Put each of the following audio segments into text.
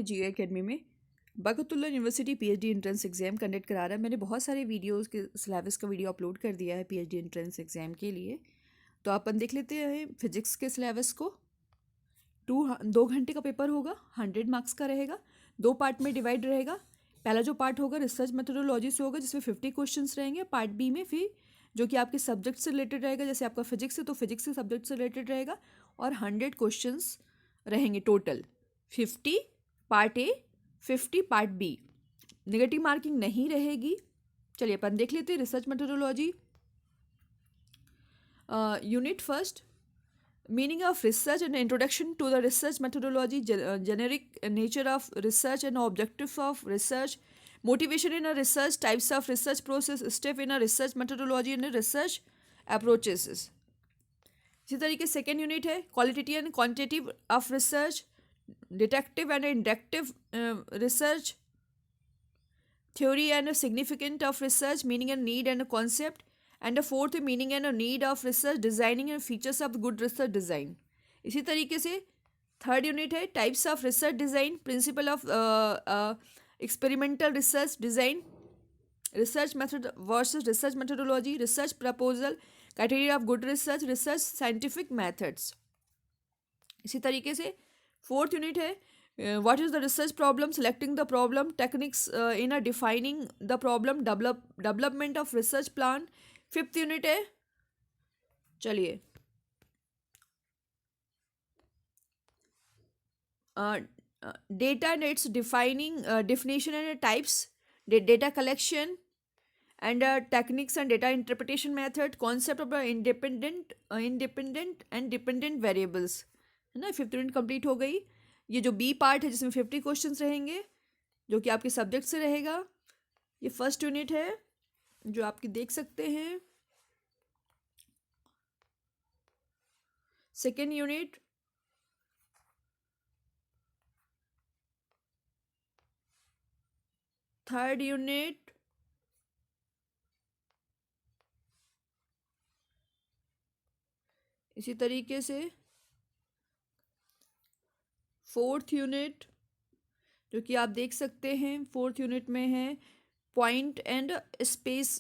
जियो academy में Barkatullah university PhD entrance exam conduct करा रहा है। मैंने बहुत सारे वीडियोस के सिलेबस का वीडियो अपलोड कर दिया है पीएचडी एंट्रेंस एग्ज़ाम के लिए। तो अपन देख लेते हैं फिजिक्स के सिलेबस को। 2 घंटे का पेपर होगा, 100 मार्क्स का रहेगा, 2 पार्ट में डिवाइड रहेगा। पहला जो पार्ट होगा रिसर्च मेथोडोलॉजी से होगा, जिसमें 50 क्वेश्चंस रहेंगे। पार्ट बी में फिर जो कि आपके सब्जेक्ट से रिलेटेड रहेगा, जैसे आपका फिजिक्स है तो फिजिक्स के सब्जेक्ट से रिलेटेड रहेगा, और 100 क्वेश्चंस रहेंगे total. 50 part A, 50 part B. Negative marking नहीं रहेगी। चलिए अपन देख लेते हैं research methodology. Unit first, meaning of research and introduction to the research methodology, generic nature of research and objective of research, motivation in a research, types of research process, step in a research methodology and research approaches. इसी तरीके second unit है qualitative and quantitative of research, detective and inductive research, theory and significance of research, meaning and need and concept, and the fourth meaning and need of research, designing and features of good research design. इसी तरीके से third unit है types of research design, principle of experimental research design, research method versus research methodology, research proposal, criteria of good research, research scientific methods. इसी तरीके से fourth unit है what is the research problem, selecting the problem, techniques in a defining the problem, development of research plan. Fifth unit है, चलिए data and its defining definition and types, data collection and techniques and data interpretation method, concept of independent and dependent variables, है ना। Fifth unit complete हो गई। ये जो B part है जिसमें 50 क्वेश्चंस रहेंगे, जो कि आपके सब्जेक्ट से रहेगा, ये फर्स्ट यूनिट है जो आपकी देख सकते हैं। सेकेंड यूनिट, थर्ड यूनिट, इसी तरीके से फोर्थ यूनिट जो कि आप देख सकते हैं फोर्थ यूनिट में है point and space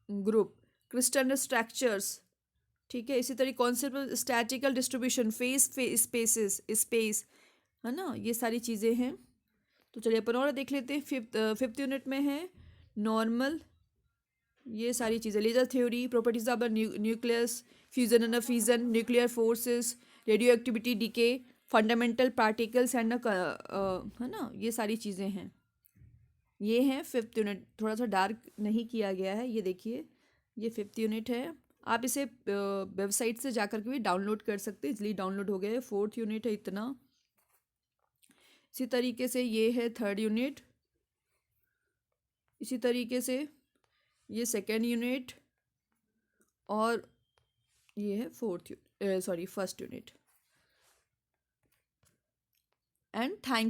group, crystal structures, ठीक है। इसी तरह concept statistical distribution, spaces, space, है ना, ये सारी चीज़ें हैं। तो चलिए अपन और देख लेते हैं। फिफ्थ यूनिट में है नॉर्मल, ये सारी चीज़ें, laser theory, properties of nucleus, fusion and fission, nuclear forces, radioactivity, decay, fundamental particles and है ना, ये सारी चीज़ें हैं। ये है फिफ्थ यूनिट, थोड़ा सा डार्क नहीं किया गया है, ये देखिए, ये फिफ्थ यूनिट है। आप इसे वेबसाइट से जाकर के भी डाउनलोड कर सकते हैं, इसलिए डाउनलोड हो गया है। फोर्थ यूनिट है इतना। इसी तरीके से ये है थर्ड यूनिट, इसी तरीके से ये सेकेंड यूनिट, और ये है फर्स्ट यूनिट। And thank